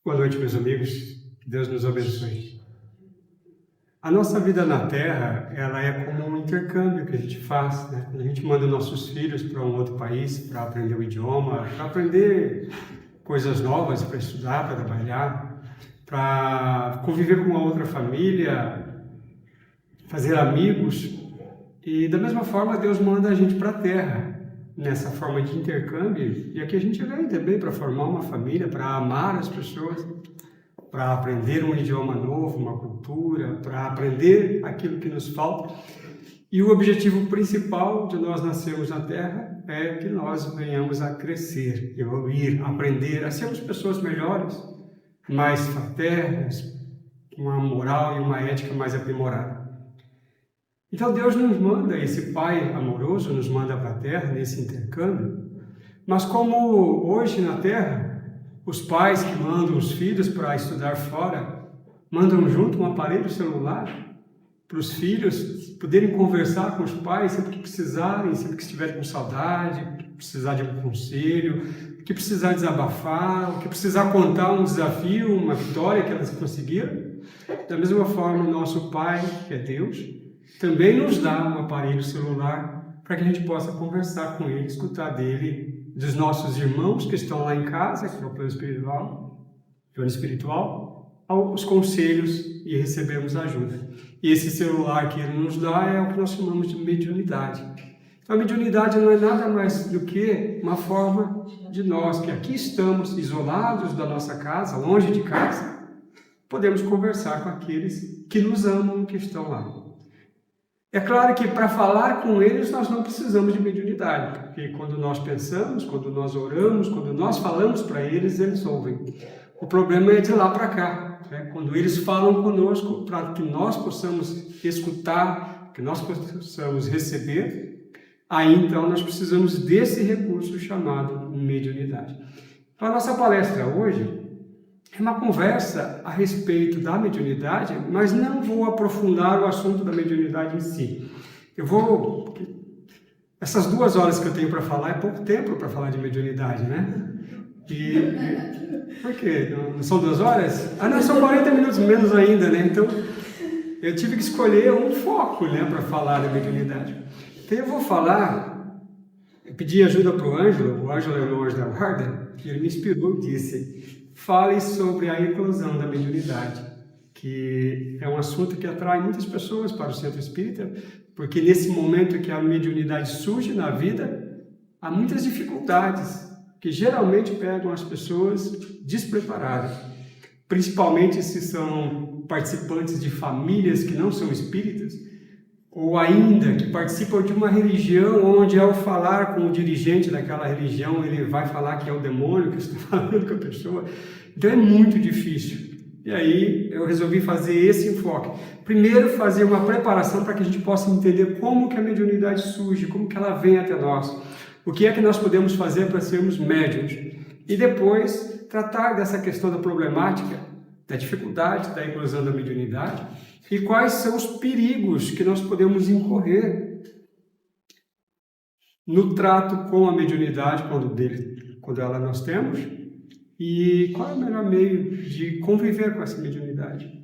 Boa noite, meus amigos. Que Deus nos abençoe. A nossa vida na Terra, ela é como um intercâmbio que a gente faz, né? A gente manda nossos filhos para um outro país para aprender o idioma, para aprender coisas novas, para estudar, para trabalhar, para conviver com uma outra família, fazer amigos. E da mesma forma, Deus manda a gente para a Terra, nessa forma de intercâmbio. E aqui a gente vem também para formar uma família, para amar as pessoas, para aprender um idioma novo, uma cultura, para aprender aquilo que nos falta. E o objetivo principal de nós nascermos na Terra é que nós venhamos a crescer, evoluir, aprender a sermos pessoas melhores, mais fraternas, com uma moral e uma ética mais aprimorada. Então Deus nos manda, esse Pai amoroso nos manda para a Terra nesse intercâmbio, mas como hoje na Terra, os pais que mandam os filhos para estudar fora, mandam junto um aparelho celular para os filhos poderem conversar com os pais sempre que precisarem, sempre que estiverem com saudade, precisar de um conselho, que precisar desabafar, que precisar contar um desafio, uma vitória que elas conseguiram. Da mesma forma, o nosso Pai, que é Deus, também nos dá um aparelho celular para que a gente possa conversar com Ele, escutar dele, dos nossos irmãos que estão lá em casa, que é o plano espiritual, os conselhos e recebemos ajuda. E esse celular que Ele nos dá é o que nós chamamos de mediunidade. Então, a mediunidade não é nada mais do que uma forma de nós, que aqui estamos isolados da nossa casa, longe de casa, podemos conversar com aqueles que nos amam, que estão lá. É claro que para falar com eles nós não precisamos de mediunidade, porque quando nós pensamos, quando nós oramos, quando nós falamos para eles, eles ouvem. O problema é de lá para cá, né? Quando eles falam conosco, para que nós possamos escutar, que nós possamos receber, aí então nós precisamos desse recurso chamado mediunidade. Então a nossa palestra hoje é uma conversa a respeito da mediunidade, mas não vou aprofundar o assunto da mediunidade em si. Essas 2 horas que eu tenho para falar é pouco tempo para falar de mediunidade, né? Por quê? Não são 2 horas? Ah, não, são 40 minutos menos ainda, né? Então, eu tive que escolher um foco, né, para falar da mediunidade. Então, eu vou falar, eu pedi ajuda para o Ângelo é o anjo da guarda, e ele me inspirou e disse: fale sobre a eclosão da mediunidade, que é um assunto que atrai muitas pessoas para o centro espírita, porque nesse momento que a mediunidade surge na vida, há muitas dificuldades que geralmente pegam as pessoas despreparadas, principalmente se são participantes de famílias que não são espíritas, ou ainda que participam de uma religião onde, ao falar com o dirigente daquela religião, ele vai falar que é o demônio que está falando com a pessoa. Então é muito difícil. E aí eu resolvi fazer esse enfoque. Primeiro, fazer uma preparação para que a gente possa entender como que a mediunidade surge, como que ela vem até nós, o que é que nós podemos fazer para sermos médiuns. E depois, tratar dessa questão da problemática, da dificuldade da eclosão da mediunidade, e quais são os perigos que nós podemos incorrer no trato com a mediunidade, quando ela nós temos, e qual é o melhor meio de conviver com essa mediunidade.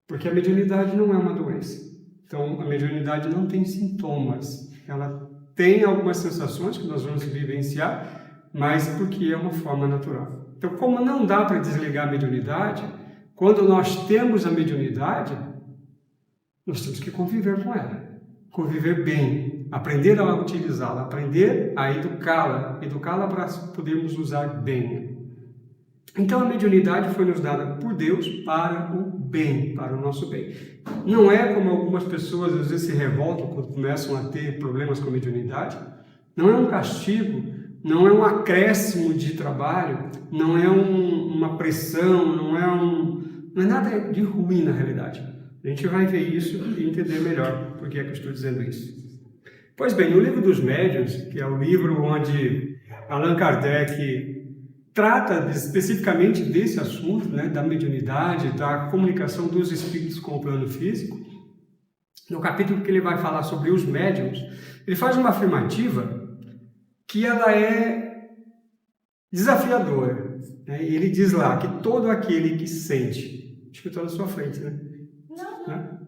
Porque a mediunidade não é uma doença. Então, a mediunidade não tem sintomas. Ela tem algumas sensações que nós vamos vivenciar, mas porque é uma forma natural. Então, como não dá para desligar a mediunidade, quando nós temos a mediunidade, nós temos que conviver com ela, conviver bem, aprender a utilizá-la, aprender a educá-la para podermos usar bem. Então a mediunidade foi nos dada por Deus para o bem, para o nosso bem. Não é como algumas pessoas às vezes se revoltam quando começam a ter problemas com a mediunidade, não é um castigo, não é um acréscimo de trabalho, não é uma pressão, não é nada de ruim na realidade. A gente vai ver isso e entender melhor por que é que eu estou dizendo isso. Pois bem, no livro dos médiuns, que é o livro onde Allan Kardec trata especificamente desse assunto, né, da mediunidade, da comunicação dos espíritos com o plano físico, no capítulo que ele vai falar sobre os médiuns, ele faz uma afirmativa que ela é desafiadora. né? E ele diz lá que todo aquele que sente, acho que eu estou na sua frente, né? Não. Né?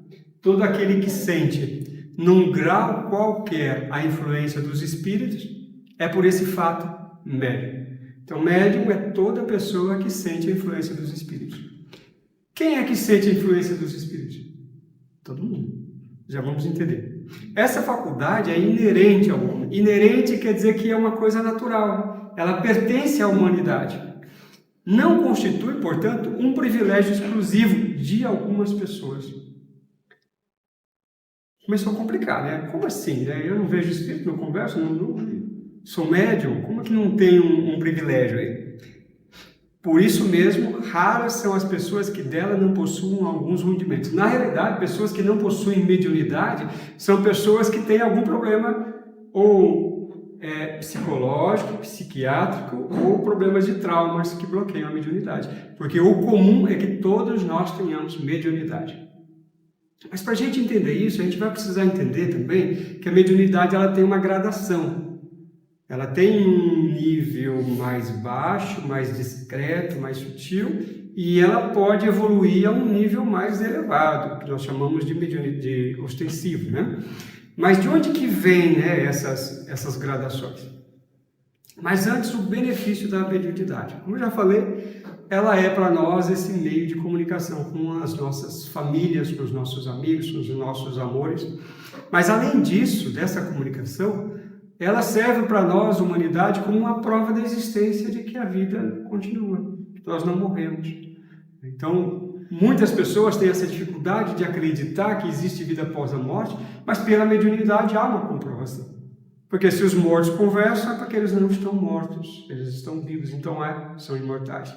Todo aquele que sente, num grau qualquer, a influência dos espíritos, é por esse fato médium. Então, médium é toda pessoa que sente a influência dos espíritos. Quem é que sente a influência dos espíritos? Todo mundo. Já vamos entender. Essa faculdade é inerente ao homem. Inerente quer dizer que é uma coisa natural. Ela pertence à humanidade. Não constitui, portanto, um privilégio exclusivo de algumas pessoas. Começou a complicar, né? Como assim? Né? Eu não vejo espírito, não converso, não sou médium. Como é que não tem um privilégio aí? Por isso mesmo, raras são as pessoas que dela não possuem alguns rudimentos. Na realidade, pessoas que não possuem mediunidade são pessoas que têm algum problema ou psicológico, psiquiátrico ou problemas de traumas que bloqueiam a mediunidade. Porque o comum é que todos nós tenhamos mediunidade. Mas para a gente entender isso, a gente vai precisar entender também que a mediunidade ela tem uma gradação. Ela tem um nível mais baixo, mais discreto, mais sutil, e ela pode evoluir a um nível mais elevado, que nós chamamos de ostensivo, né? Mas de onde que vem, né, essas gradações? Mas antes, o benefício da mediunidade. Como eu já falei, ela é para nós esse meio de comunicação com as nossas famílias, com os nossos amigos, com os nossos amores. Mas além disso, dessa comunicação, ela serve para nós, humanidade, como uma prova da existência de que a vida continua, que nós não morremos. Então, muitas pessoas têm essa dificuldade de acreditar que existe vida após a morte, mas pela mediunidade há uma comprovação. Porque se os mortos conversam, é porque eles não estão mortos, eles estão vivos, então são imortais.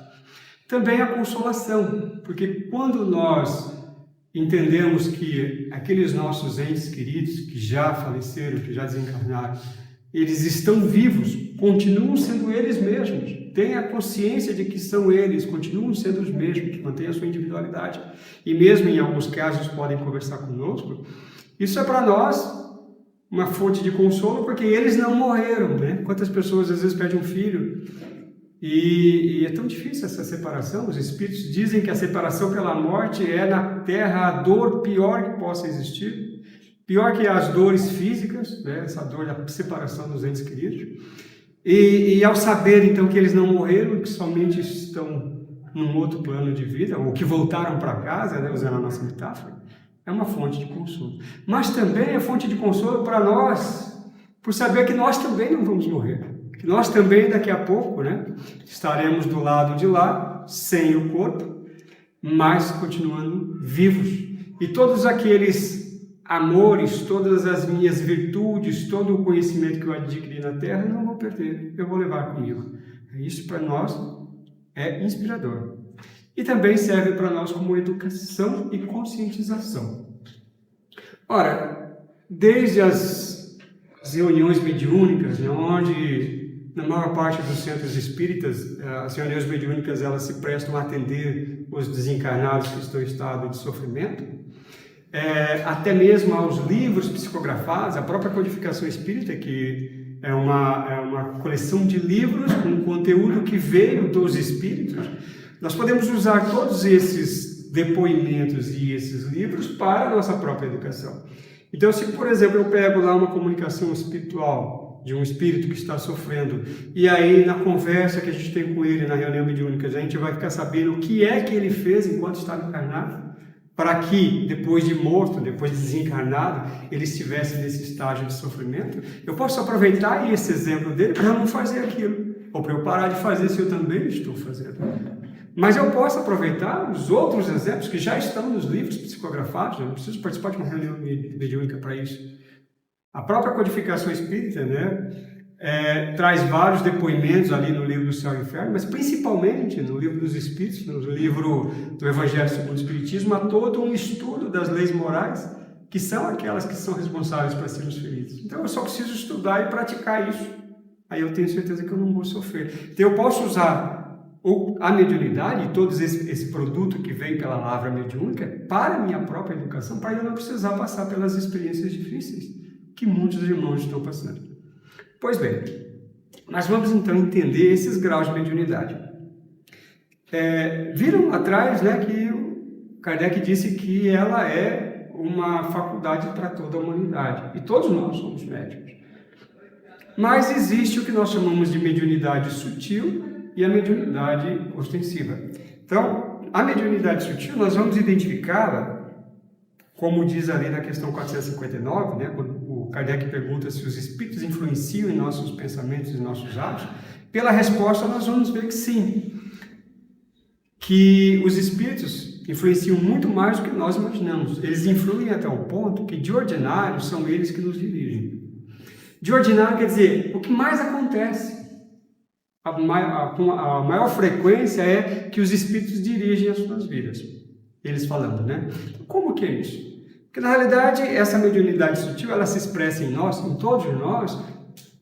Também a consolação, porque quando nós entendemos que aqueles nossos entes queridos que já faleceram, que já desencarnaram, eles estão vivos, continuam sendo eles mesmos, têm a consciência de que são eles, continuam sendo os mesmos, que mantêm a sua individualidade, e mesmo em alguns casos podem conversar conosco. Isso é para nós uma fonte de consolo, porque eles não morreram, né? Quantas pessoas às vezes perdem um filho, e é tão difícil essa separação. Os espíritos dizem que a separação pela morte é na Terra a dor pior que possa existir, pior que as dores físicas, né? Essa dor da separação dos entes queridos. E ao saber então que eles não morreram, que somente estão num outro plano de vida, ou que voltaram para casa, né? Usando a nossa metáfora, é uma fonte de consolo. Mas também é fonte de consolo para nós, por saber que nós também não vamos morrer. Que nós também daqui a pouco, né, estaremos do lado de lá, sem o corpo, mas continuando vivos. E todos aqueles amores, todas as minhas virtudes, todo o conhecimento que eu adquiri na Terra, não vou perder, eu vou levar comigo. Isso para nós é inspirador. E também serve para nós como educação e conscientização. Ora, desde as reuniões mediúnicas, né, onde na maior parte dos centros espíritas, as reuniões mediúnicas elas se prestam a atender os desencarnados que estão em estado de sofrimento, até mesmo aos livros psicografados, a própria codificação espírita, que é uma coleção de livros com conteúdo que veio dos espíritos. Nós podemos usar todos esses depoimentos e esses livros para a nossa própria educação. Então, se, por exemplo, eu pego lá uma comunicação espiritual de um espírito que está sofrendo, e aí na conversa que a gente tem com ele na reunião mediúnica, a gente vai ficar sabendo o que é que ele fez enquanto estava encarnado, para que depois de morto, depois de desencarnado, ele estivesse nesse estágio de sofrimento. Eu posso aproveitar esse exemplo dele para eu não fazer aquilo, ou para eu parar de fazer se eu também estou fazendo. Mas eu posso aproveitar os outros exemplos que já estão nos livros psicografados, eu não preciso participar de uma reunião mediúnica para isso. A própria codificação espírita, né, traz vários depoimentos ali no livro do Céu e Inferno, mas principalmente no livro dos Espíritos, no livro do Evangelho segundo o Espiritismo, há todo um estudo das leis morais, que são aquelas que são responsáveis para sermos felizes. Então eu só preciso estudar e praticar isso. Aí eu tenho certeza que eu não vou sofrer. Então eu posso usar a mediunidade e todo esse produto que vem pela lavra mediúnica para a minha própria educação, para eu não precisar passar pelas experiências difíceis que muitos irmãos estão passando. Pois bem, nós vamos então entender esses graus de mediunidade. Viram atrás, né, que o Kardec disse que ela é uma faculdade para toda a humanidade. E todos nós somos médiuns. Mas existe o que nós chamamos de mediunidade sutil e a mediunidade ostensiva. Então, a mediunidade sutil, nós vamos identificá-la, como diz ali na questão 459, né, quando o Kardec pergunta se os espíritos influenciam em nossos pensamentos e nossos atos. Pela resposta, nós vamos ver que sim, que os espíritos influenciam muito mais do que nós imaginamos. Eles influem até o ponto que, de ordinário, são eles que nos dirigem. De ordinário quer dizer, o que mais acontece, a maior frequência é que os espíritos dirigem as suas vidas. Eles falando, né? Como que é isso? Porque, na realidade, essa mediunidade sutil, ela se expressa em nós, em todos nós,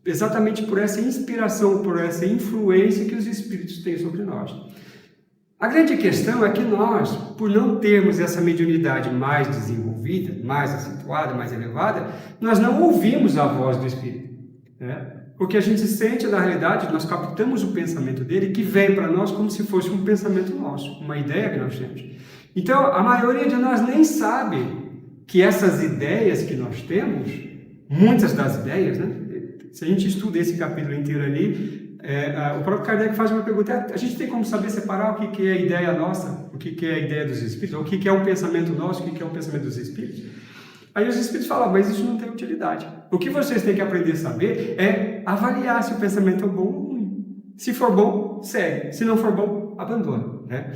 exatamente por essa inspiração, por essa influência que os espíritos têm sobre nós. A grande questão é que nós, por não termos essa mediunidade mais desenvolvida, mais acentuada, mais elevada, nós não ouvimos a voz do Espírito, né? O que a gente sente, na realidade, nós captamos o pensamento dele, que vem para nós como se fosse um pensamento nosso, uma ideia que nós temos. Então, a maioria de nós nem sabe que essas ideias que nós temos, muitas das ideias, né? Se a gente estuda esse capítulo inteiro ali, o próprio Kardec faz uma pergunta: a gente tem como saber separar o que é a ideia nossa, o que é a ideia dos espíritos, o que é um pensamento nosso, o que é um pensamento dos espíritos? Aí os espíritos falam: mas isso não tem utilidade. O que vocês têm que aprender a saber é avaliar se o pensamento é bom ou ruim. Se for bom, segue. Se não for bom, abandona, né?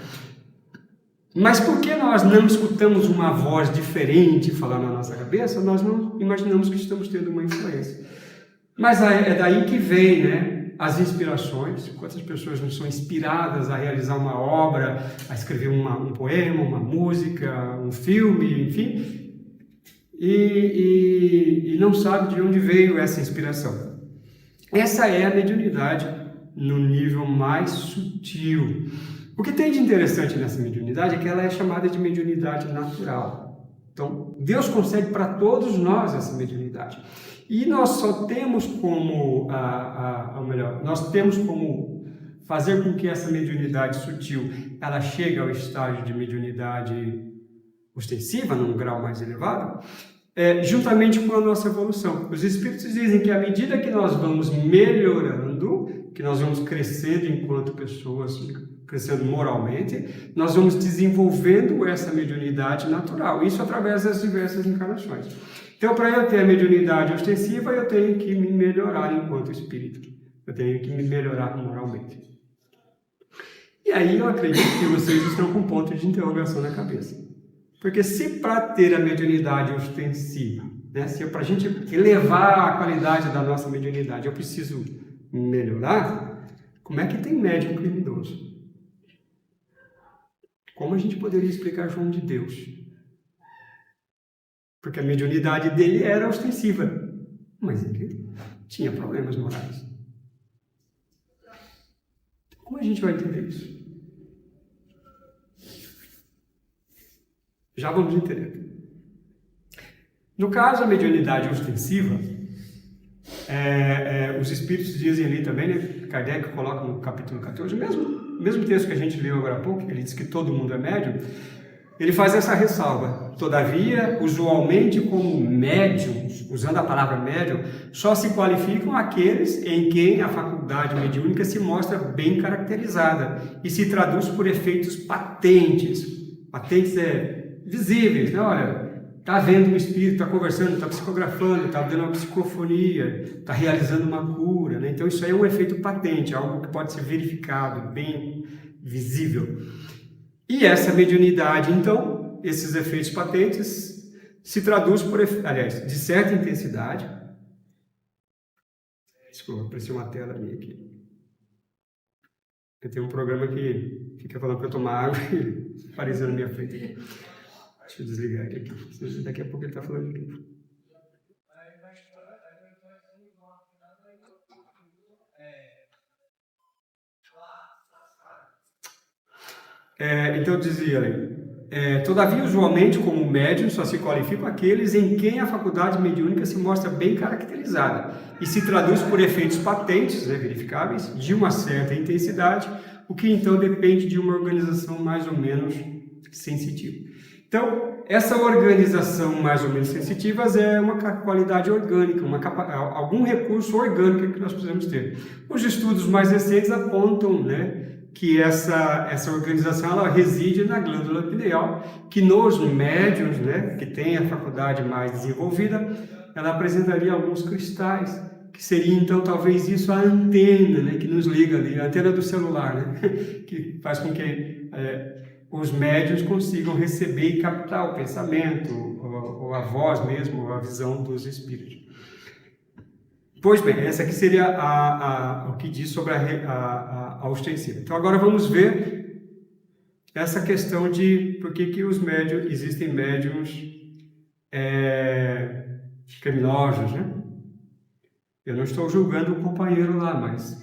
Mas por que nós não escutamos uma voz diferente falar na nossa cabeça? Nós não imaginamos que estamos tendo uma influência. Mas é daí que vem, né, as inspirações. Quantas pessoas não são inspiradas a realizar uma obra, a escrever um poema, uma música, um filme, enfim, e não sabe de onde veio essa inspiração. Essa é a mediunidade no nível mais sutil. O que tem de interessante nessa mediunidade é que ela é chamada de mediunidade natural. Então, Deus concede para todos nós essa mediunidade. E nós só temos como, nós temos como fazer com que essa mediunidade sutil, ela chegue ao estágio de mediunidade ostensiva, num grau mais elevado, juntamente com a nossa evolução. Os espíritos dizem que à medida que nós vamos melhorando, que nós vamos crescendo enquanto pessoas, crescendo moralmente, nós vamos desenvolvendo essa mediunidade natural, isso através das diversas encarnações. Então, para eu ter a mediunidade ostensiva, eu tenho que me melhorar enquanto espírito, eu tenho que me melhorar moralmente. E aí eu acredito que vocês estão com um ponto de interrogação na cabeça. Porque se para ter a mediunidade ostensiva, né, se para a gente elevar a qualidade da nossa mediunidade, eu preciso melhorar, como é que tem médium criminoso? Como a gente poderia explicar João de Deus? Porque a mediunidade dele era ostensiva, mas ele tinha problemas morais. Como a gente vai entender isso? Já vamos entender. No caso, a mediunidade ostensiva, os espíritos dizem ali também, né, Kardec coloca no capítulo 14, mesmo texto que a gente leu agora há pouco, ele diz que todo mundo é médium, ele faz essa ressalva: todavia, usualmente como médiums, usando a palavra médium, só se qualificam aqueles em quem a faculdade mediúnica se mostra bem caracterizada e se traduz por efeitos patentes. Patentes visíveis, né? Olha, está vendo um espírito, está conversando, está psicografando, está dando uma psicofonia, está realizando uma cura, né? Então isso aí é um efeito patente, algo que pode ser verificado, bem visível. E essa mediunidade, então, esses efeitos patentes se traduz por, aliás, de certa intensidade. Desculpa, apareceu uma tela minha aqui. Eu tenho um programa que fica falando para eu tomar água e apareceu na minha frente aqui. Deixa eu desligar aqui. Daqui a pouco ele está falando de novo. Então dizia ali: todavia, usualmente, como médium, só se qualificam aqueles em quem a faculdade mediúnica se mostra bem caracterizada e se traduz por efeitos patentes, né, verificáveis, de uma certa intensidade, o que então depende de uma organização mais ou menos sensitiva. Então, essa organização mais ou menos sensitiva é uma qualidade orgânica, algum recurso orgânico que nós precisamos ter. Os estudos mais recentes apontam, né, que essa organização ela reside na glândula pineal, que nos médiuns, né, que tem a faculdade mais desenvolvida, ela apresentaria alguns cristais, que seria então talvez isso a antena, né, que nos liga ali, a antena do celular, né, que faz com que os médiuns consigam receber e captar o pensamento, ou a voz mesmo, ou a visão dos espíritos. Pois bem, essa aqui seria o que diz sobre a ostensiva. Então agora vamos ver essa questão de por que existem médiuns criminosos, né? Eu não estou julgando o companheiro lá, mas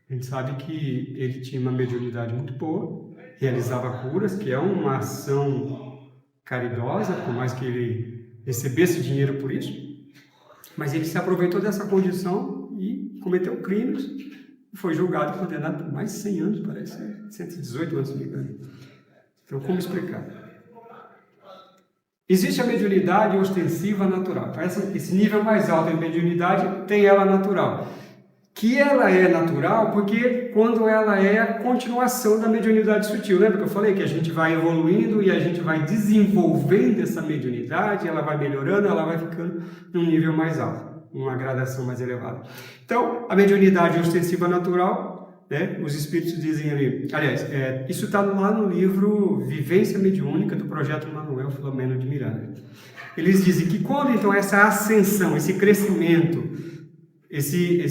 a gente sabe que ele tinha uma mediunidade muito boa, realizava curas, que é uma ação caridosa, por mais que ele recebesse dinheiro por isso, mas ele se aproveitou dessa condição e cometeu crimes, foi julgado e condenado por mais de 100 anos, parece, 118 anos, se não me engano. Então, como explicar? Existe a mediunidade ostensiva natural. Então, esse nível mais alto de mediunidade tem ela natural. Que ela é natural porque quando ela é a continuação da mediunidade sutil. Lembra que eu falei que a gente vai evoluindo e a gente vai desenvolvendo essa mediunidade, ela vai melhorando, ela vai ficando num nível mais alto, uma gradação mais elevada. Então, a mediunidade ostensiva natural, né, os espíritos dizem ali, aliás, isso está lá no livro Vivência Mediúnica do Projeto Manuel Filomeno de Miranda. Eles dizem que quando então essa ascensão, esse crescimento, esse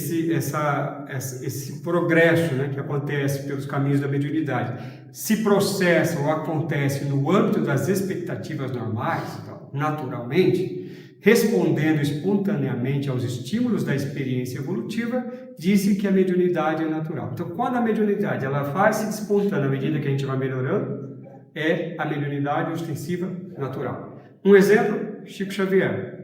progresso, né, que acontece pelos caminhos da mediunidade se processa ou acontece no âmbito das expectativas normais, então, naturalmente, respondendo espontaneamente aos estímulos da experiência evolutiva, disse que a mediunidade é natural. Então, quando a mediunidade ela faz-se espontânea à medida que a gente vai melhorando, é a mediunidade ostensiva natural. Um exemplo, Chico Xavier.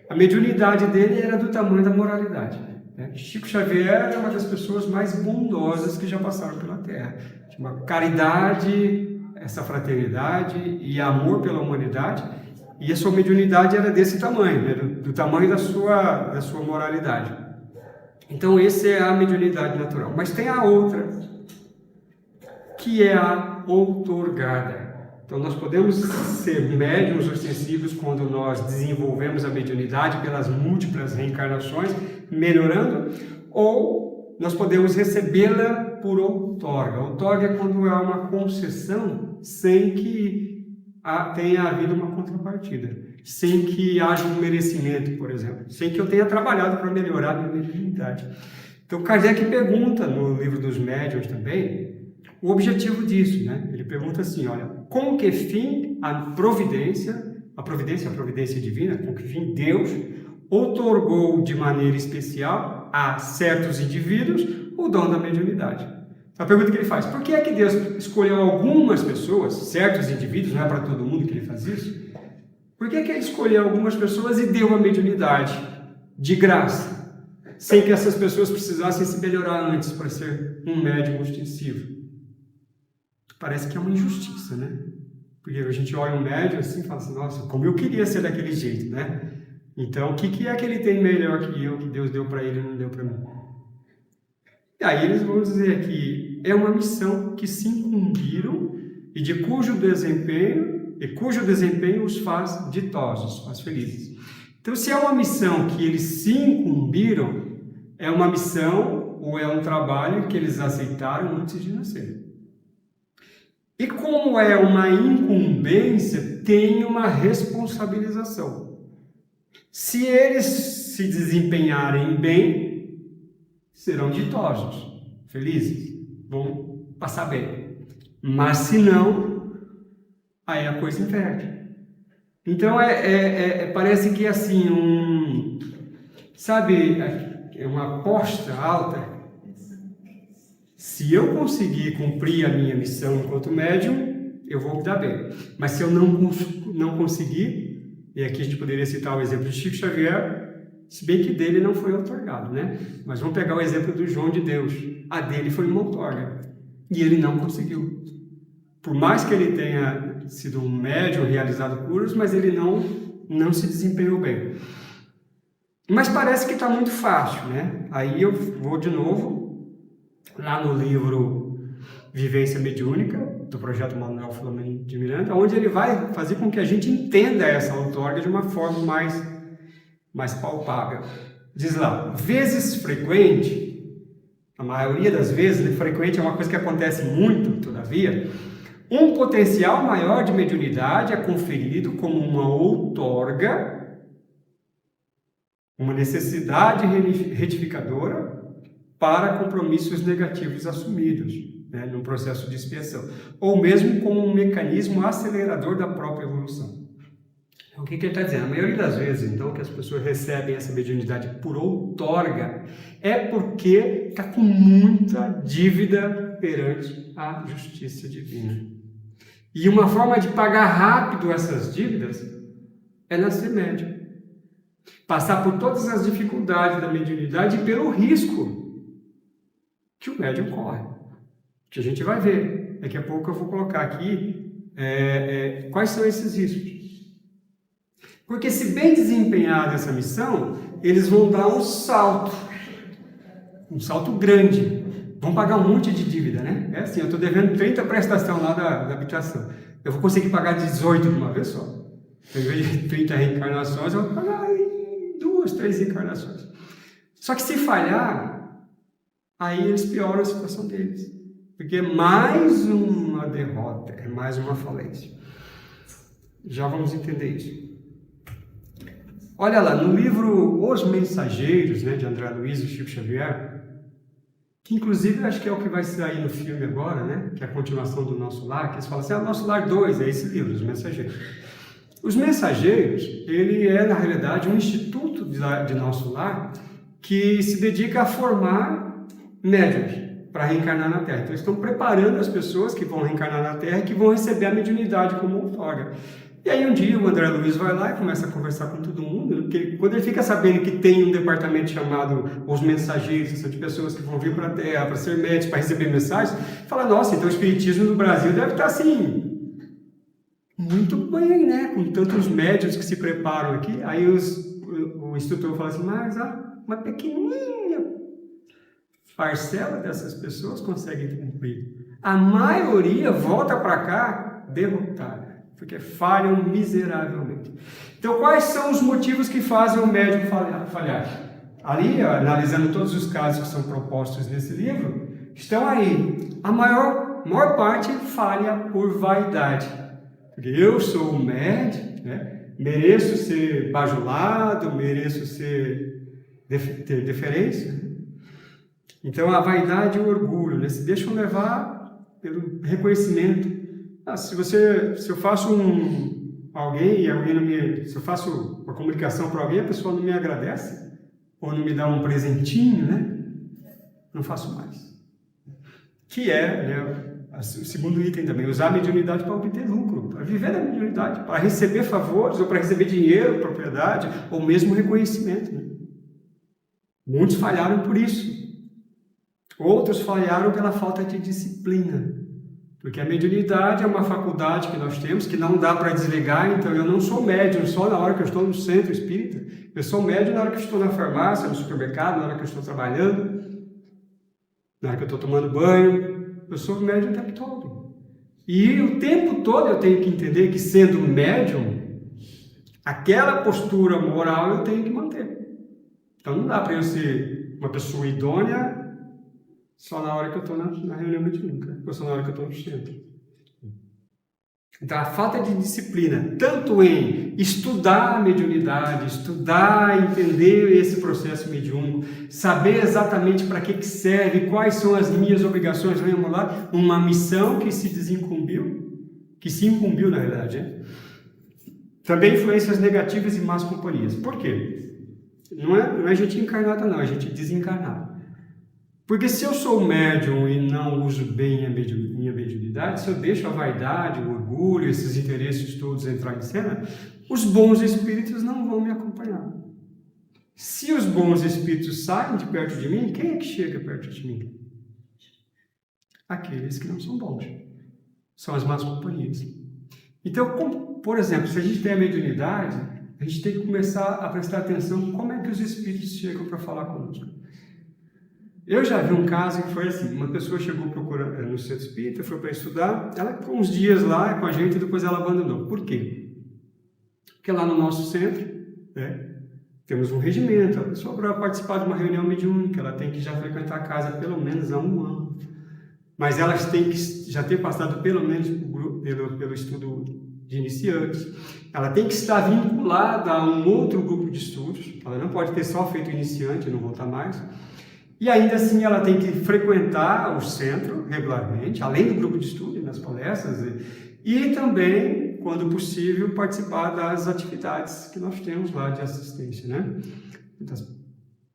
A mediunidade dele era do tamanho da moralidade. Né? Chico Xavier era uma das pessoas mais bondosas que já passaram pela Terra. Tinha uma caridade, essa fraternidade e amor pela humanidade. E a sua mediunidade era desse tamanho, né? do tamanho da sua moralidade. Então, essa é a mediunidade natural. Mas tem a outra, que é a outorgada. Então, nós podemos ser médiuns ostensivos quando nós desenvolvemos a mediunidade pelas múltiplas reencarnações, melhorando, ou nós podemos recebê-la por outorga. Outorga é quando há uma concessão sem que tenha havido uma contrapartida, sem que haja um merecimento, por exemplo, sem que eu tenha trabalhado para melhorar a minha mediunidade. Então, Kardec pergunta no livro dos médiuns também, o objetivo disso, né? Ele pergunta assim, olha, com que fim a providência divina, com que fim Deus outorgou de maneira especial a certos indivíduos o dom da mediunidade? A pergunta que ele faz, por que é que Deus escolheu algumas pessoas, certos indivíduos, não é para todo mundo que ele faz isso? Por que é que ele escolheu algumas pessoas e deu a mediunidade de graça, sem que essas pessoas precisassem se melhorar antes para ser um médium ostensivo? Parece que é uma injustiça, né? Porque a gente olha um médium assim e fala assim, nossa, como eu queria ser daquele jeito, né? Então, o que é que ele tem melhor que eu, que Deus deu para ele e não deu para mim? E aí eles vão dizer que é uma missão que se incumbiram e de cujo desempenho os faz ditosos, faz felizes. Então, se é uma missão que eles se incumbiram, é uma missão ou é um trabalho que eles aceitaram antes de nascer. E como é uma incumbência, tem uma responsabilização. Se eles se desempenharem bem, serão ditosos, felizes, vão passar bem. Mas se não, aí a coisa inverte. Então parece que assim, sabe, é uma aposta alta. Se eu conseguir cumprir a minha missão enquanto médium, eu vou me dar bem. Mas se eu não conseguir, e aqui a gente poderia citar o exemplo de Chico Xavier, se bem que dele não foi outorgado, né? Mas vamos pegar o exemplo do João de Deus. A dele foi uma outorga. E ele não conseguiu. Por mais que ele tenha sido um médium, realizado curas, mas ele não se desempenhou bem. Mas parece que está muito fácil, né? Aí eu vou de novo lá no livro Vivência Mediúnica, do Projeto Manuel Filomeno de Miranda, onde ele vai fazer com que a gente entenda essa outorga de uma forma mais palpável. Diz lá, vezes frequente, a maioria das vezes, né, frequente é uma coisa que acontece muito, todavia, um potencial maior de mediunidade é conferido como uma outorga, uma necessidade retificadora para compromissos negativos assumidos, né, num processo de expiação, ou mesmo como um mecanismo acelerador da própria evolução. O que ele está dizendo? A maioria das vezes, então, que as pessoas recebem essa mediunidade por outorga é porque está com muita dívida perante a justiça divina. E uma forma de pagar rápido essas dívidas é nascer médium. Passar por todas as dificuldades da mediunidade e pelo risco que o médium corre. Que a gente vai ver. Daqui a pouco eu vou colocar aqui quais são esses riscos. Porque se bem desempenhada essa missão, eles vão dar um salto grande. Vão pagar um monte de dívida, né? É assim, eu estou devendo 30 prestação lá da habitação. Eu vou conseguir pagar 18 de uma vez só. Então, em vez de 30 reencarnações, eu vou pagar em 2, 3 reencarnações. Só que se falhar, aí eles pioram a situação deles. Porque é mais uma derrota, é mais uma falência. Já vamos entender isso. Olha lá, no livro Os Mensageiros, né, de André Luiz e Chico Xavier, que inclusive acho que é o que vai sair no filme agora, né, que é a continuação do Nosso Lar, que eles falam assim, Nosso Lar 2, é esse livro, Os Mensageiros. Os Mensageiros, ele é, na realidade, um instituto de Nosso Lar que se dedica a formar médiuns para reencarnar na Terra. Então, eles estão preparando as pessoas que vão reencarnar na Terra e que vão receber a mediunidade como outorga. E aí um dia o André Luiz vai lá e começa a conversar com todo mundo, porque quando ele fica sabendo que tem um departamento chamado Os Mensageiros, que são de pessoas que vão vir para a Terra para ser médicos, para receber mensagens, fala, nossa, então o Espiritismo no Brasil deve estar assim, muito bem, né? Com tantos médiuns que se preparam aqui. Aí o instrutor fala assim, mas uma pequenininha parcela dessas pessoas consegue cumprir. A maioria volta para cá derrotada, porque falham miseravelmente. Então, quais são os motivos que fazem o médium falhar? Ali, analisando todos os casos que são propostos nesse livro, estão aí. A maior parte falha por vaidade. Porque eu sou o médium, né? Mereço ser bajulado, mereço ter deferência. Então, a vaidade e o orgulho, né, se deixam levar pelo reconhecimento. Se eu faço se eu faço uma comunicação para alguém, a pessoa não me agradece, ou não me dá um presentinho, né? Não faço mais. Que é, né, o segundo item também, usar a mediunidade para obter lucro, para viver da mediunidade, para receber favores, ou para receber dinheiro, propriedade, ou mesmo reconhecimento. Né? Muitos falharam por isso. Outros falharam pela falta de disciplina. Porque a mediunidade é uma faculdade que nós temos, que não dá para desligar, então eu não sou médium só na hora que eu estou no centro espírita, eu sou médium na hora que eu estou na farmácia, no supermercado, na hora que eu estou trabalhando, na hora que eu estou tomando banho, eu sou médium o tempo todo. E o tempo todo eu tenho que entender que, sendo médium, aquela postura moral eu tenho que manter. Então não dá para eu ser uma pessoa idônea só na hora que eu estou na reunião mediúnica, ou só na hora que eu estou no centro. Então, a falta de disciplina, tanto em estudar a mediunidade, estudar, entender esse processo mediúnico, saber exatamente para que serve, quais são as minhas obrigações, vamos lá, uma missão que se incumbiu, na verdade, né? Também influências negativas e más companhias. Por quê? Não é gente encarnada, não, é gente desencarnada. Porque se eu sou médium e não uso bem a minha mediunidade, se eu deixo a vaidade, o orgulho, esses interesses todos entrar em cena, os bons espíritos não vão me acompanhar. Se os bons espíritos saem de perto de mim, quem é que chega perto de mim? aqueles que não são bons. São as más companhias. Então, por exemplo, se a gente tem a mediunidade, a gente tem que começar a prestar atenção como é que os espíritos chegam para falar conosco. Eu já vi um caso que foi assim, uma pessoa chegou procurando no centro espírita, foi para estudar, ela ficou uns dias lá com a gente e depois ela abandonou. Por quê? Porque lá no nosso centro, né, temos um regimento, a pessoa para participar de uma reunião mediúnica, ela tem que já frequentar a casa pelo menos há 1 ano. Mas elas têm que já ter passado pelo menos pelo estudo de iniciantes. Ela tem que estar vinculada a um outro grupo de estudos, ela não pode ter só feito iniciante e não voltar mais. E ainda assim ela tem que frequentar o centro regularmente, além do grupo de estudo, nas palestras, e também, quando possível, participar das atividades que nós temos lá de assistência, né? Das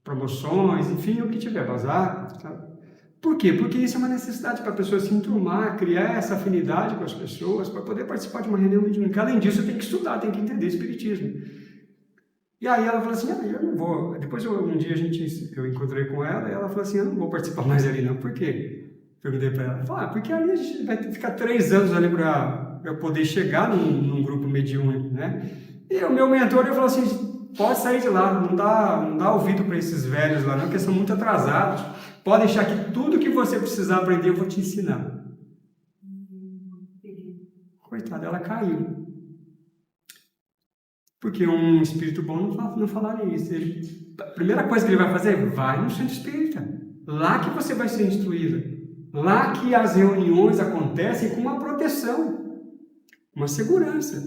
promoções, enfim, o que tiver, bazar, sabe? Por quê? Porque isso é uma necessidade para a pessoa se enturmar, criar essa afinidade com as pessoas, para poder participar de uma reunião mediúnica. Além disso, tem que estudar, tem que entender espiritismo. E aí ela falou assim, eu não vou. Depois um dia eu encontrei com ela e ela falou assim, eu não vou participar mais ali não. Por quê? Perguntei para ela. Ela falou, porque aí a gente vai ter que ficar 3 anos ali para eu poder chegar num grupo mediúnico, né? E o meu mentor ele falou assim, pode sair de lá, não dá ouvido para esses velhos lá não, porque são muito atrasados. Pode deixar que tudo que você precisar aprender eu vou te ensinar. Coitada, ela caiu. Porque um espírito bom não falaria isso. A primeira coisa que ele vai fazer é, vai no centro espírita. Lá que você vai ser instruída. Lá que as reuniões acontecem com uma proteção, uma segurança.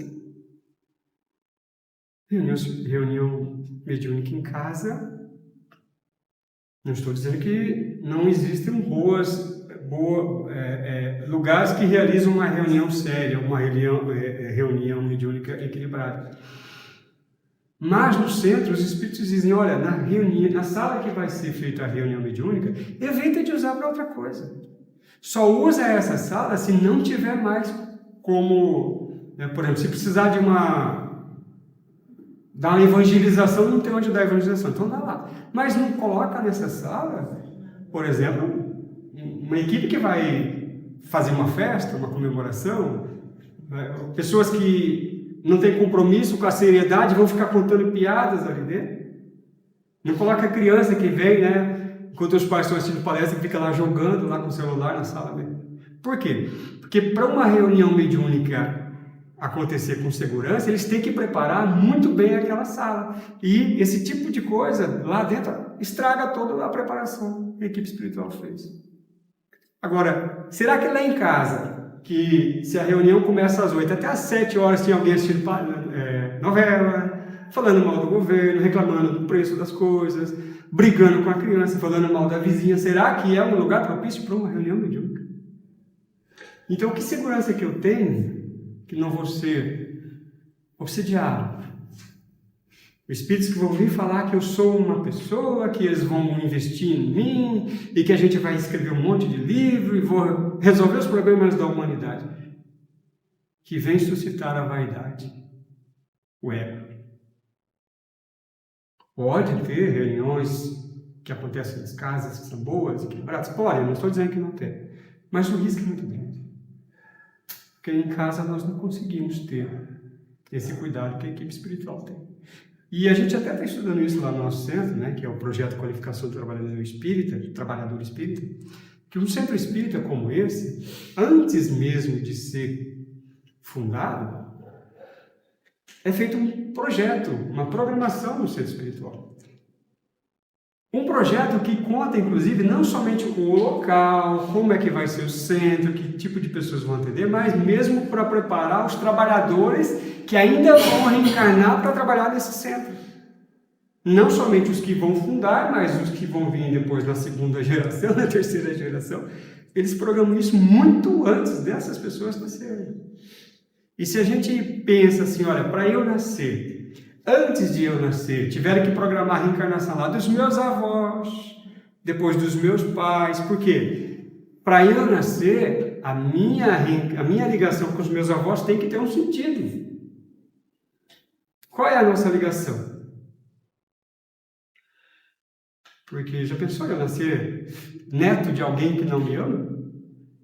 Reunião mediúnica em casa, não estou dizendo que não existem lugares que realizam uma reunião séria, uma reunião mediúnica equilibrada. Mas no centro, os espíritos dizem, olha, na sala que vai ser feita a reunião mediúnica, evita de usar para outra coisa. Só usa essa sala se não tiver mais como, né, por exemplo, se precisar dar uma evangelização, não tem onde dar evangelização, então dá lá. Mas não coloca nessa sala, por exemplo, uma equipe que vai fazer uma festa, uma comemoração, pessoas que não têm compromisso com a seriedade, vão ficar contando piadas ali dentro. Não coloca a criança que vem, né, enquanto os pais estão assistindo palestra, fica lá jogando lá com o celular na sala dele. Por quê? Porque para uma reunião mediúnica acontecer com segurança, eles têm que preparar muito bem aquela sala. E esse tipo de coisa lá dentro estraga toda a preparação que a equipe espiritual fez. Agora, será que lá em casa, que se a reunião começa às 8, até às 7 horas tinha alguém assistindo novela, falando mal do governo, reclamando do preço das coisas, brigando com a criança, falando mal da vizinha, será que é um lugar propício para uma reunião mediúnica? Então, que segurança que eu tenho que não vou ser obsediado? Espíritos que vão vir falar que eu sou uma pessoa, que eles vão investir em mim e que a gente vai escrever um monte de livro e vou resolver os problemas da humanidade. Que vem suscitar a vaidade, o ego. Pode ter reuniões que acontecem nas casas, que são boas, equilibradas? Pode, não estou dizendo que não tem. Mas o risco é muito grande. Porque em casa nós não conseguimos ter esse cuidado que a equipe espiritual tem. E a gente até está estudando isso lá no nosso centro, né, que é o Projeto Qualificação do Trabalhador Espírita, que um centro espírita como esse, antes mesmo de ser fundado, é feito um projeto, uma programação no centro espiritual. Um projeto que conta, inclusive, não somente com o local, como é que vai ser o centro, que tipo de pessoas vão atender, mas mesmo para preparar os trabalhadores que ainda vão reencarnar para trabalhar nesse centro. Não somente os que vão fundar, mas os que vão vir depois na segunda geração, na terceira geração. Eles programam isso muito antes dessas pessoas nascerem. E se a gente pensa assim, olha, para eu nascer, antes de eu nascer, tiveram que programar a reencarnação lá dos meus avós, depois dos meus pais. Por quê? Para eu nascer, a minha ligação com os meus avós tem que ter um sentido. Qual é a nossa ligação? Porque já pensou eu nascer neto de alguém que não me ama?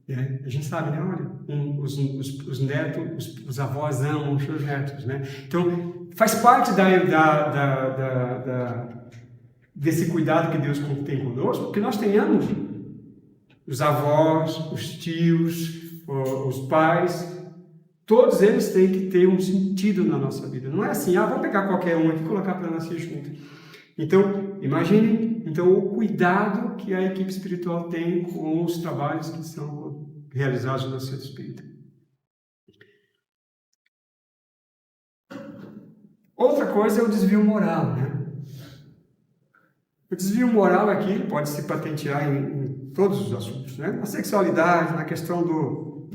né? A gente sabe, né? Olha, os netos, os avós amam os seus netos, né? Então, faz parte desse cuidado que Deus tem conosco, que nós tenhamos os avós, os tios, os pais, todos eles têm que ter um sentido na nossa vida. Não é assim, vamos pegar qualquer um aqui e colocar para nascer junto. Então, imaginem o cuidado que a equipe espiritual tem com os trabalhos que são realizados no centro espírita. Outra coisa é o desvio moral, né? O desvio moral aqui pode se patentear em todos os assuntos, né? Na sexualidade, na questão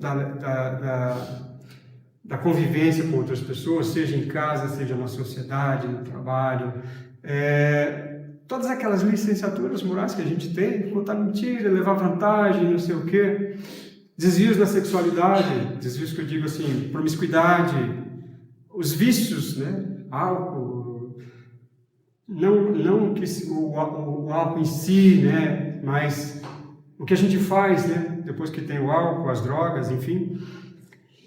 da convivência com outras pessoas, seja em casa, seja na sociedade, no trabalho, todas aquelas licenciaturas morais que a gente tem, contar mentira, levar vantagem, não sei o quê, desvios na sexualidade, desvios que eu digo assim, promiscuidade, os vícios, né? Álcool, não que o álcool em si, né? Mas o que a gente faz, né? Depois que tem o álcool, as drogas, enfim.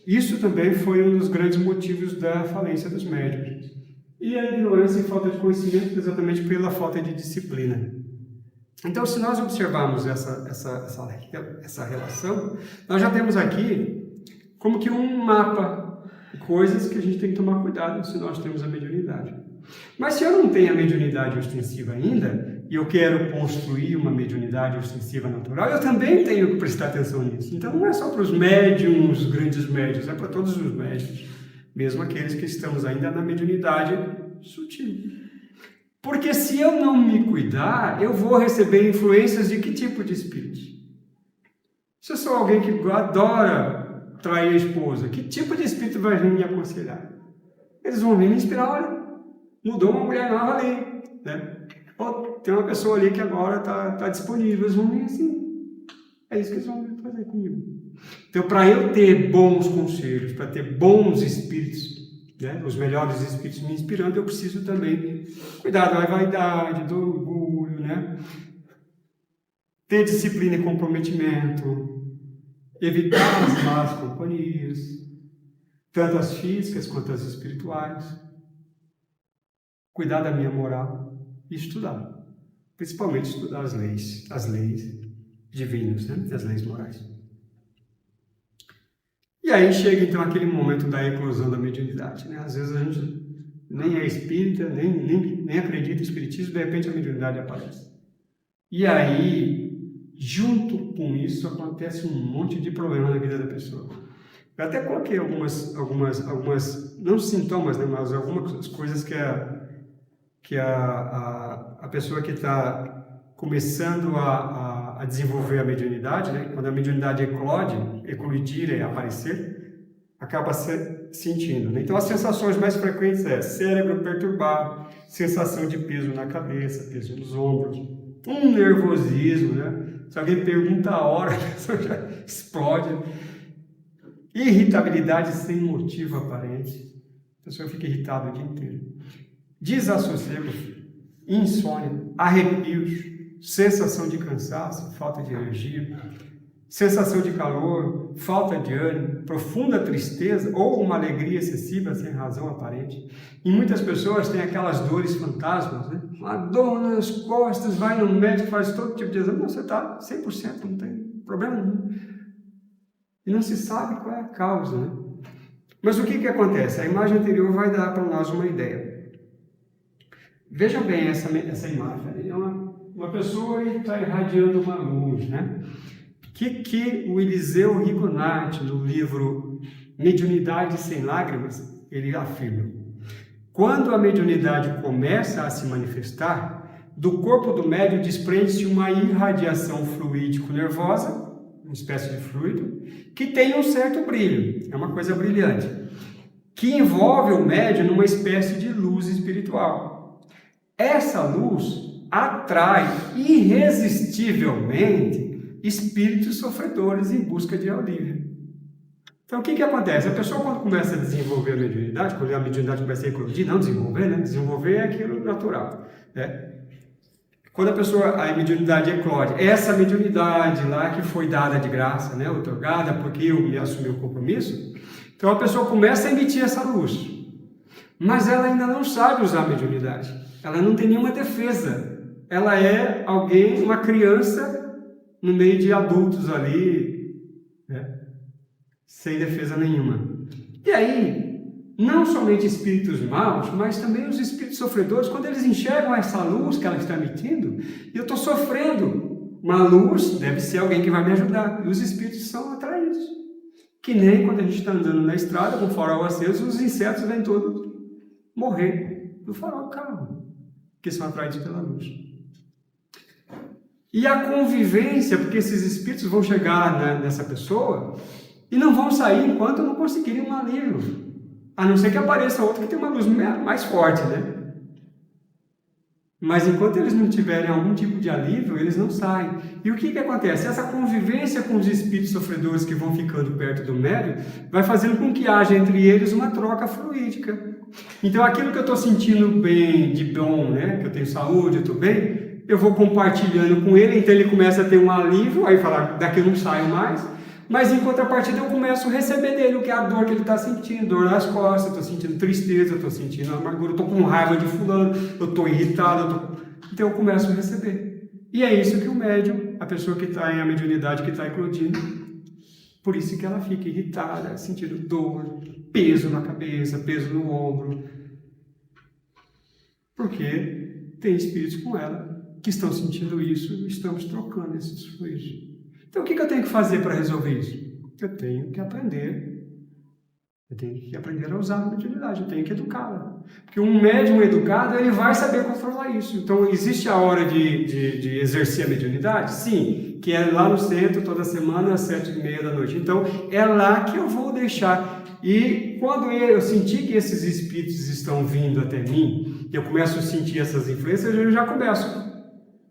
Isso também foi um dos grandes motivos da falência dos médiuns. E a ignorância e falta de conhecimento exatamente pela falta de disciplina. Então, se nós observarmos essa relação, nós já temos aqui como que um mapa de coisas que a gente tem que tomar cuidado se nós temos a mediunidade. Mas se eu não tenho a mediunidade ostensiva ainda, e eu quero construir uma mediunidade ostensiva natural, eu também tenho que prestar atenção nisso. Então não é só para os médiums, grandes médiums, é para todos os médiums, mesmo aqueles que estamos ainda na mediunidade sutil. Porque se eu não me cuidar, eu vou receber influências de que tipo de espírito? Se eu sou alguém que adora trair a esposa, que tipo de espírito vai vir me aconselhar? Eles vão vir me inspirar, olha, mudou uma mulher nova ali, né? Tem uma pessoa ali que agora está disponível, eles vão vir assim. É isso que eles vão fazer comigo. Então, para eu ter bons conselhos, para ter bons espíritos, né, os melhores espíritos me inspirando, eu preciso também cuidar da vaidade, do orgulho, né? Ter disciplina e comprometimento, evitar as más companhias, tanto as físicas quanto as espirituais, cuidar da minha moral e estudar, principalmente estudar as leis divinas, né? As leis morais. E aí chega então aquele momento da eclosão da mediunidade, né? Às vezes a gente nem é espírita, nem acredita em espiritismo, de repente a mediunidade aparece. E aí, junto com isso, acontece um monte de problema na vida da pessoa. Eu até coloquei algumas não sintomas, né, mas algumas coisas que a pessoa que está começando a desenvolver a mediunidade, né, quando a mediunidade eclodir e aparecer, acaba sentindo, né? Então, as sensações mais frequentes é cérebro perturbado, sensação de peso na cabeça, peso nos ombros, um nervosismo, né? Se alguém pergunta a hora, a pessoa já explode. Irritabilidade sem motivo aparente, a pessoa fica irritada o dia inteiro. Desassossego, insônia, arrepios, sensação de cansaço, falta de energia, sensação de calor, falta de ânimo, profunda tristeza ou uma alegria excessiva sem razão aparente. E muitas pessoas têm aquelas dores fantasmas, né? Uma dor nas costas, vai no médico, faz todo tipo de exame, não, você está 100%, não tem problema nenhum. E não se sabe qual é a causa, né? Mas o que acontece? A imagem anterior vai dar para nós uma ideia. Vejam bem essa imagem. É uma pessoa que está irradiando uma luz, né? Que o Eliseu Rigonati, no livro Mediunidade Sem Lágrimas, ele afirma: quando a mediunidade começa a se manifestar, do corpo do médium desprende-se uma irradiação fluídico-nervosa, uma espécie de fluido, que tem um certo brilho, é uma coisa brilhante, que envolve o médium numa espécie de luz espiritual. Essa luz atrai irresistivelmente espíritos sofredores em busca de alívio. Então, o que acontece? A pessoa, quando começa a desenvolver a mediunidade, quando a mediunidade começa a eclodir, não desenvolver, né? Desenvolver é aquilo natural, né? Quando a mediunidade eclode, essa mediunidade lá que foi dada de graça, né, otorgada, porque eu me assumi o compromisso, então a pessoa começa a emitir essa luz, mas ela ainda não sabe usar a mediunidade, ela não tem nenhuma defesa, ela é alguém, uma criança no meio de adultos ali, né, sem defesa nenhuma. E aí, não somente espíritos maus, mas também os espíritos sofredores, quando eles enxergam essa luz que ela está emitindo, e eu estou sofrendo uma luz, deve ser alguém que vai me ajudar. E os espíritos são atraídos. Que nem quando a gente está andando na estrada com o farol aceso, os insetos vêm todos morrer no farol do carro, que são atraídos pela luz. E a convivência, porque esses espíritos vão chegar nessa pessoa e não vão sair enquanto não conseguirem um alívio. A não ser que apareça outro que tem uma luz mais forte, né? Mas enquanto eles não tiverem algum tipo de alívio, eles não saem. E o que acontece? Essa convivência com os espíritos sofredores que vão ficando perto do médium vai fazendo com que haja entre eles uma troca fluídica. Então aquilo que eu estou sentindo bem, de bom, né? Que eu tenho saúde, eu estou bem, eu vou compartilhando com ele, então ele começa a ter um alívio, aí falar, daqui eu não saio mais. Mas em contrapartida eu começo a receber dele o que é a dor que ele está sentindo, dor nas costas, eu estou sentindo tristeza, eu estou sentindo amargura, eu estou com raiva de fulano, eu estou irritado, então eu começo a receber. E é isso que o médium, a pessoa que está em a mediunidade que está eclodindo, por isso que ela fica irritada, sentindo dor, peso na cabeça, peso no ombro, porque tem espíritos com ela que estão sentindo isso e estamos trocando esses fluidos. Então, o que eu tenho que fazer para resolver isso? Eu tenho que aprender a usar a mediunidade, eu tenho que educá-la. Porque um médium educado, ele vai saber controlar isso. Então, existe a hora de exercer a mediunidade? Sim, que é lá no centro, toda semana, às 7h30 da noite. Então, é lá que eu vou deixar. E quando eu sentir que esses espíritos estão vindo até mim, eu começo a sentir essas influências, eu já começo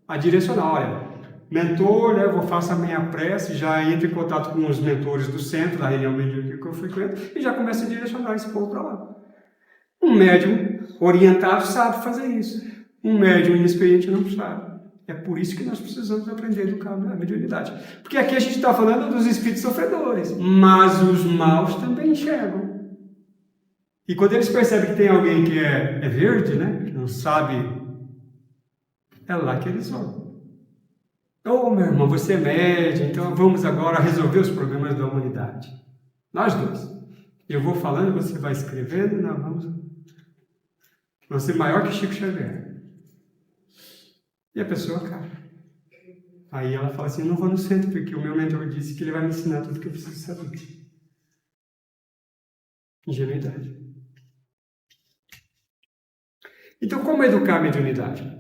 a direcionar, olha... Mentor, né, eu faço a minha prece, já entro em contato com os mentores do centro, da reunião mediúnica que eu frequento, e já começo a direcionar esse povo para lá. Um médium orientado sabe fazer isso. Um médium inexperiente não sabe. É por isso que nós precisamos aprender a educar a mediunidade. Porque aqui a gente está falando dos espíritos sofredores, mas os maus também enxergam. E quando eles percebem que tem alguém que é verde, né, que não sabe, é lá que eles vão. Ô, meu irmão, você é médium, então vamos agora resolver os problemas da humanidade. Nós dois. Eu vou falando, você vai escrevendo, nós vamos ser maior que Chico Xavier. E a pessoa cai. Aí ela fala assim, eu não vou no centro, porque o meu mentor disse que ele vai me ensinar tudo que eu preciso saber. Ingenuidade. Então, como educar a mediunidade?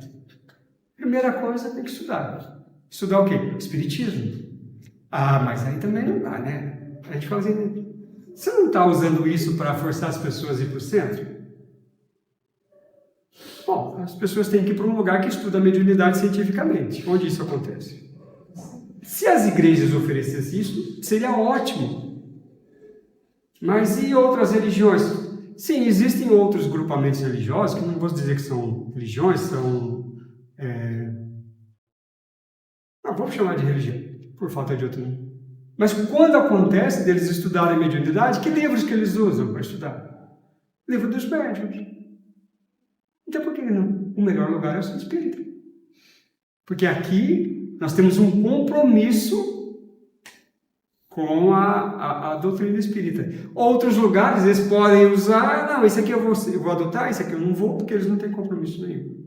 Primeira coisa, tem que estudar. Estudar o quê? Espiritismo. Ah, mas aí também não dá, né? A gente fala assim, você não está usando isso para forçar as pessoas a ir para o centro? Bom, as pessoas têm que ir para um lugar que estuda a mediunidade cientificamente. Onde isso acontece? Se as igrejas oferecessem isso, seria ótimo. Mas e outras religiões? Sim, existem outros grupamentos religiosos, que não vou dizer que são religiões, são... vamos chamar de religião, por falta de outro nome. Mas quando acontece deles estudarem mediunidade, que livros que eles usam para estudar? Livro dos médiuns. Então por que não? O melhor lugar é o centro espírita. Porque aqui nós temos um compromisso com a doutrina espírita. Outros lugares eles podem usar, não, esse aqui eu vou adotar, esse aqui eu não vou, porque eles não têm compromisso nenhum.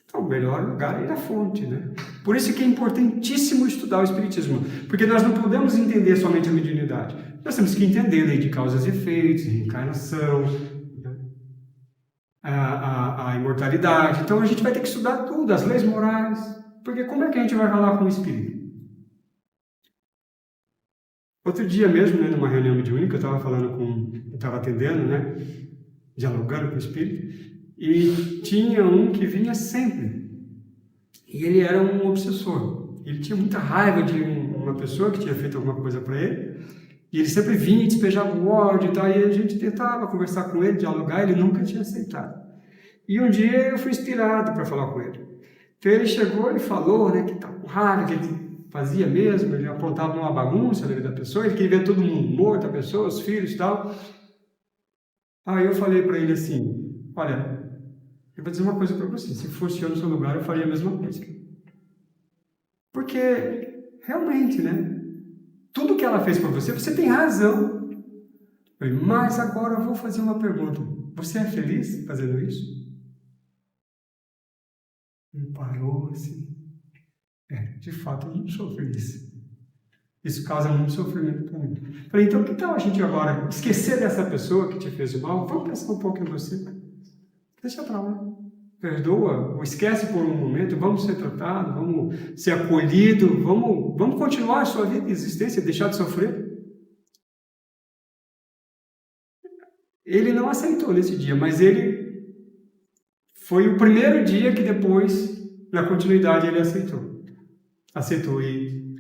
Então, o melhor lugar é ir à fonte, né? Por isso que é importantíssimo estudar o Espiritismo, porque nós não podemos entender somente a mediunidade. Nós temos que entender a lei de causas e efeitos, reencarnação, a imortalidade. Então, a gente vai ter que estudar tudo, as leis morais, porque como é que a gente vai falar com o Espírito? Outro dia mesmo, né, numa reunião mediúnica, eu estava atendendo, né, dialogando com o Espírito, e tinha um que vinha sempre, e ele era um obsessor, ele tinha muita raiva de uma pessoa que tinha feito alguma coisa para ele, e ele sempre vinha e despejava o ódio e tal, e a gente tentava conversar com ele, dialogar, ele nunca tinha aceitado. E um dia eu fui inspirado para falar com ele. Então ele chegou e falou, né, que estava com raiva, que ele fazia mesmo, ele apontava uma bagunça na vida da pessoa, ele queria ver todo mundo morto, a pessoa, os filhos e tal. Aí eu falei para ele assim, olha, eu vou dizer uma coisa para você, se fosse eu no seu lugar, eu faria a mesma coisa. Porque, realmente, né, tudo que ela fez por você, você tem razão. Eu falei, mas agora eu vou fazer uma pergunta, você é feliz fazendo isso? Ele parou assim, de fato eu não sou feliz. Isso causa muito sofrimento para mim. Falei, então que tal a gente agora esquecer dessa pessoa que te fez o mal? Vamos pensar um pouco em você. Deixa pra lá. Perdoa, ou esquece por um momento, vamos ser tratados, vamos ser acolhidos, vamos continuar a sua vida e existência, deixar de sofrer. Ele não aceitou nesse dia, mas ele foi o primeiro dia que depois, na continuidade, ele aceitou. Aceitou ir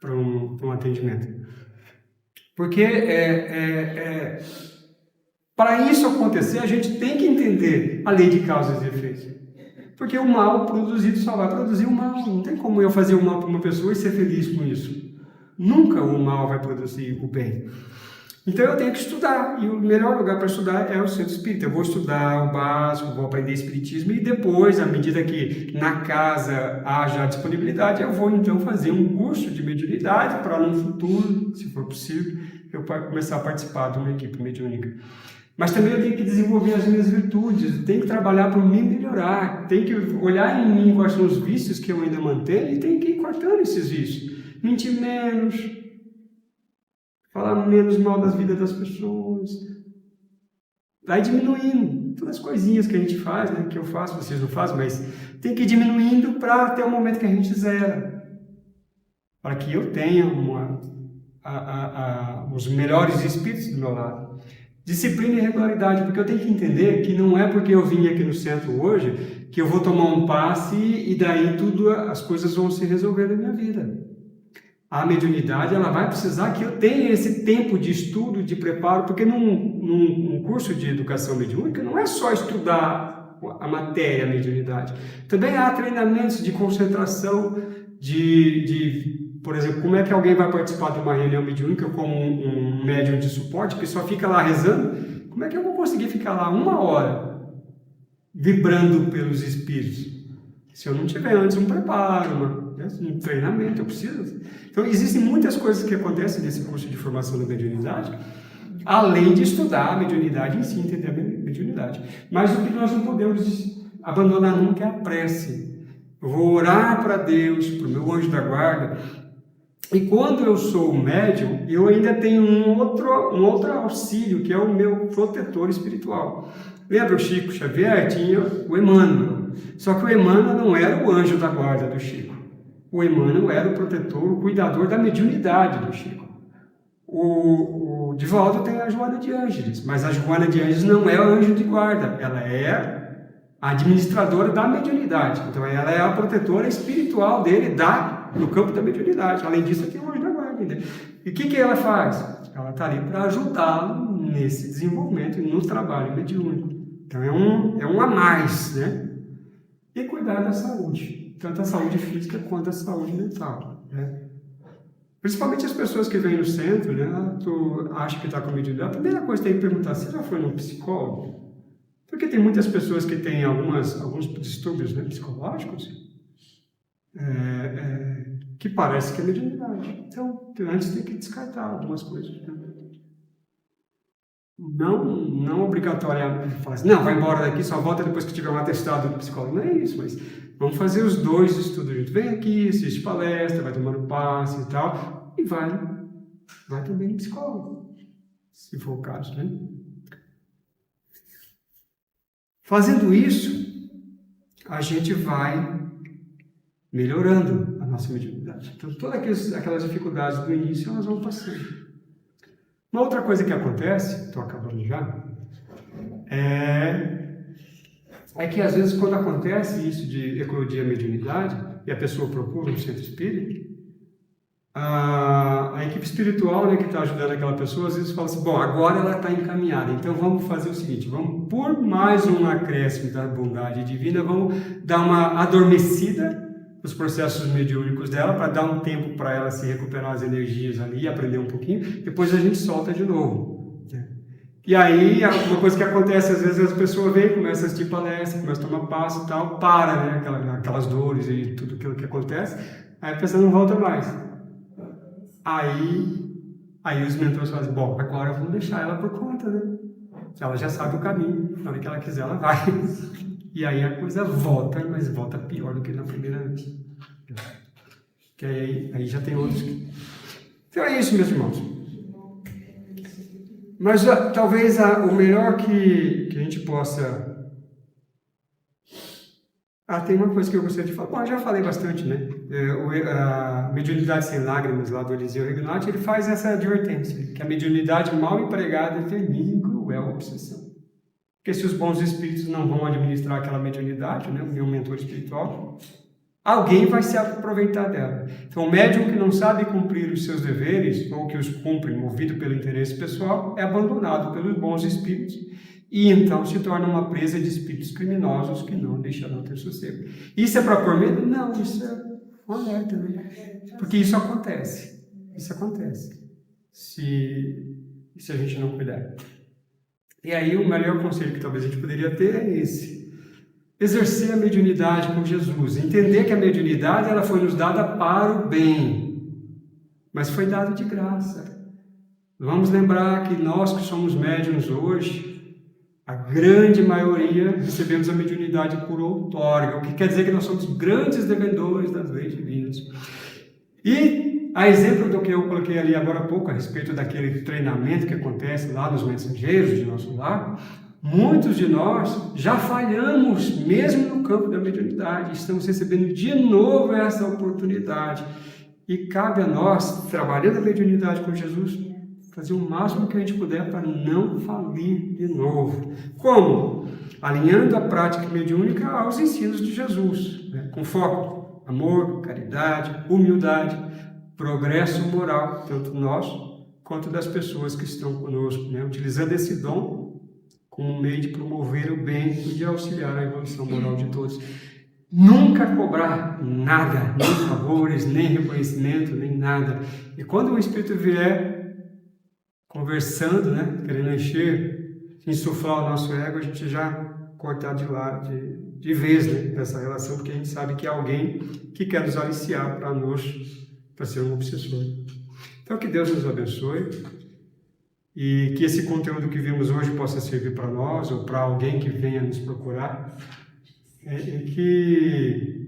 para um atendimento. Porque para isso acontecer, a gente tem que entender a lei de causas e efeitos. Porque o mal produzido só vai produzir o mal. Não tem como eu fazer o mal para uma pessoa e ser feliz com isso. Nunca o mal vai produzir o bem. Então eu tenho que estudar. E o melhor lugar para estudar é o centro espírita. Eu vou estudar o básico, vou aprender espiritismo e depois, à medida que na casa haja disponibilidade, eu vou então fazer um curso de mediunidade para no futuro, se for possível, eu começar a participar de uma equipe mediúnica. Mas também eu tenho que desenvolver as minhas virtudes, tenho que trabalhar para me melhorar, tenho que olhar em mim quais são os vícios que eu ainda mantenho e tenho que ir cortando esses vícios. Mentir menos, falar menos mal das vidas das pessoas. Vai diminuindo todas as coisinhas que a gente faz, né, que eu faço, vocês não fazem, mas tem que ir diminuindo para até o momento que a gente zera. Para que eu tenha os melhores espíritos do meu lado. Disciplina e regularidade, porque eu tenho que entender que não é porque eu vim aqui no centro hoje que eu vou tomar um passe e daí as coisas vão se resolver na minha vida. A mediunidade, ela vai precisar que eu tenha esse tempo de estudo, de preparo, porque num curso de educação mediúnica não é só estudar a matéria, a mediunidade. Também há treinamentos de concentração, por exemplo, como é que alguém vai participar de uma reunião mediúnica como um médium de suporte que só fica lá rezando? Como é que eu vou conseguir ficar lá 1 hora vibrando pelos espíritos? Se eu não tiver antes um preparo, um treinamento, eu preciso. Então, existem muitas coisas que acontecem nesse curso de formação da mediunidade, além de estudar a mediunidade em si, entender a mediunidade. Mas o que nós não podemos abandonar nunca é a prece. Eu vou orar para Deus, para o meu anjo da guarda. E quando eu sou médium, eu ainda tenho um outro auxílio, que é o meu protetor espiritual. Lembra o Chico Xavier? Tinha o Emmanuel. Só que o Emmanuel não era o anjo da guarda do Chico. O Emmanuel era o protetor, o cuidador da mediunidade do Chico. O Divaldo tem a Joana de Ângeles, mas a Joana de Ângeles não é o anjo de guarda, ela é a administradora da mediunidade. Então ela é a protetora espiritual dele no campo da mediunidade. Além disso, tem o anjo da guarda. Né? E o que ela faz? Ela está ali para ajudá-lo nesse desenvolvimento e no trabalho mediúnico. Então é um a mais, né? E cuidar da saúde, tanto a saúde física quanto a saúde mental, né? Principalmente as pessoas que vêm no centro, né? Tu acha que está com mediunidade, a primeira coisa que tem que perguntar, você já foi num psicólogo? Porque tem muitas pessoas que têm alguns distúrbios, né, psicológicos, que parece que é mediunidade. Então, antes tem que descartar algumas coisas, né? Não obrigatoriamente falar assim, não, vai embora daqui, só volta depois que tiver um atestado do psicólogo. Não é isso, mas vamos fazer os dois estudos juntos. Vem aqui, assiste palestra, vai tomando passe e tal, e vai também no psicólogo, se for o caso, né? Fazendo isso, a gente vai melhorando a nossa mediunidade. Então, todas aquelas dificuldades do início, elas vão passando. Uma outra coisa que acontece, estou acabando já, é que às vezes quando acontece isso de eclodir a mediunidade e a pessoa procura um centro espírita, a equipe espiritual, né, que está ajudando aquela pessoa, às vezes fala assim, bom, agora ela está encaminhada, então vamos fazer o seguinte, vamos por mais um acréscimo da bondade divina, vamos dar uma adormecida nos processos mediúnicos dela, para dar um tempo para ela se recuperar as energias ali, aprender um pouquinho, depois a gente solta de novo, né? E aí, uma coisa que acontece, às vezes as pessoas vêm, começam a assistir palestra, começam a tomar passo e tal, para, né, aquelas dores e tudo aquilo que acontece, aí a pessoa não volta mais. Aí os mentores falam assim, bom, agora vamos deixar ela por conta, né? Ela já sabe o caminho, na hora que ela quiser ela vai. E aí a coisa volta, mas volta pior do que na primeira vez. Que aí já tem outros. Então é isso, meus irmãos. Mas talvez o melhor que a gente possa... tem uma coisa que eu gostaria de falar. Bom, eu já falei bastante, né? A Mediunidade Sem Lágrimas, lá do Eliseu Regnati, ele faz essa advertência, que a mediunidade mal empregada termina em cruel obsessão. Porque se os bons espíritos não vão administrar aquela mediunidade, né, o meu mentor espiritual, alguém vai se aproveitar dela. Então, o médium que não sabe cumprir os seus deveres, ou que os cumpre movido pelo interesse pessoal, é abandonado pelos bons espíritos e então se torna uma presa de espíritos criminosos que não deixarão ter sossego. Isso é para pôr medo? Não, isso é um alerta, né? Porque isso acontece. Isso acontece. Se a gente não cuidar. E aí o melhor conselho que talvez a gente poderia ter é esse. Exercer a mediunidade com Jesus. Entender que a mediunidade ela foi nos dada para o bem. Mas foi dada de graça. Vamos lembrar que nós que somos médiuns hoje, a grande maioria recebemos a mediunidade por outorga, o que quer dizer que nós somos grandes devedores das leis divinas. E, a exemplo do que eu coloquei ali agora há pouco, a respeito daquele treinamento que acontece lá nos mensageiros de nosso lar, muitos de nós já falhamos mesmo no campo da mediunidade, estamos recebendo de novo essa oportunidade. E cabe a nós, trabalhando a mediunidade com Jesus, fazer o máximo que a gente puder para não falir de novo. Como? Alinhando a prática mediúnica aos ensinos de Jesus, né? Com foco, amor, caridade, humildade, progresso moral, tanto nosso quanto das pessoas que estão conosco, né? Utilizando esse dom como meio de promover o bem e de auxiliar a evolução moral de todos. Nunca cobrar nada, nem favores, nem reconhecimento, nem nada. E quando o Espírito vier conversando, né, querendo insuflar o nosso ego, a gente já cortar de lado, de vez, né, essa relação, porque a gente sabe que é alguém que quer nos aliciar para ser um obsessor. Então, que Deus nos abençoe e que esse conteúdo que vimos hoje possa servir para nós ou para alguém que venha nos procurar, e que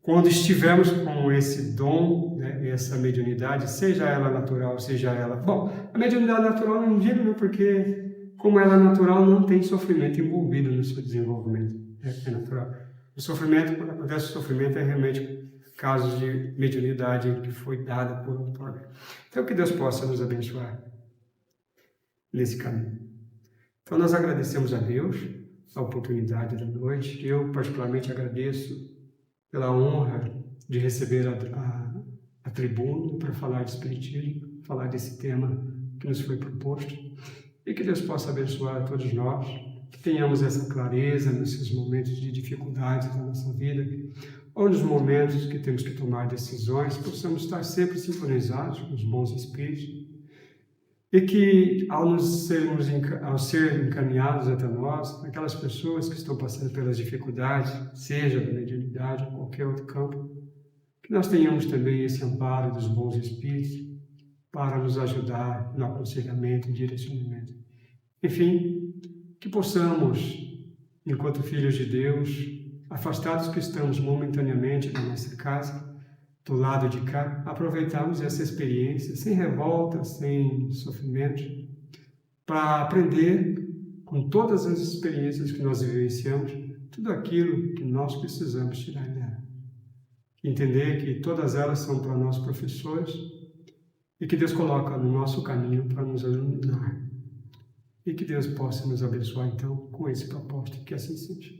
quando estivermos com esse dom, né, essa mediunidade, seja ela natural, seja ela... Bom, a mediunidade natural não digo, né, porque como ela é natural, não tem sofrimento envolvido no seu desenvolvimento. É natural. O sofrimento, quando acontece o sofrimento, é realmente casos de mediunidade que foi dada por outorga. Então, que Deus possa nos abençoar nesse caminho. Então, nós agradecemos a Deus a oportunidade da noite. Eu, particularmente, agradeço pela honra de receber a tribuna para falar de Espiritismo, falar desse tema que nos foi proposto, e que Deus possa abençoar a todos nós, que tenhamos essa clareza nesses momentos de dificuldades da nossa vida, ou nos momentos que temos que tomar decisões, possamos estar sempre sintonizados com os bons Espíritos, e que ao ser encaminhados até nós, aquelas pessoas que estão passando pelas dificuldades, seja da mediunidade ou qualquer outro campo, que nós tenhamos também esse amparo dos bons espíritos para nos ajudar no aconselhamento e direcionamento. Enfim, que possamos, enquanto filhos de Deus, afastados que estamos momentaneamente da nossa casa, do lado de cá, aproveitarmos essa experiência sem revolta, sem sofrimento, para aprender com todas as experiências que nós vivenciamos, tudo aquilo que nós precisamos tirar dela. Entender que todas elas são para nós professores e que Deus coloca no nosso caminho para nos iluminar. E que Deus possa nos abençoar, então, com esse propósito, que assim seja.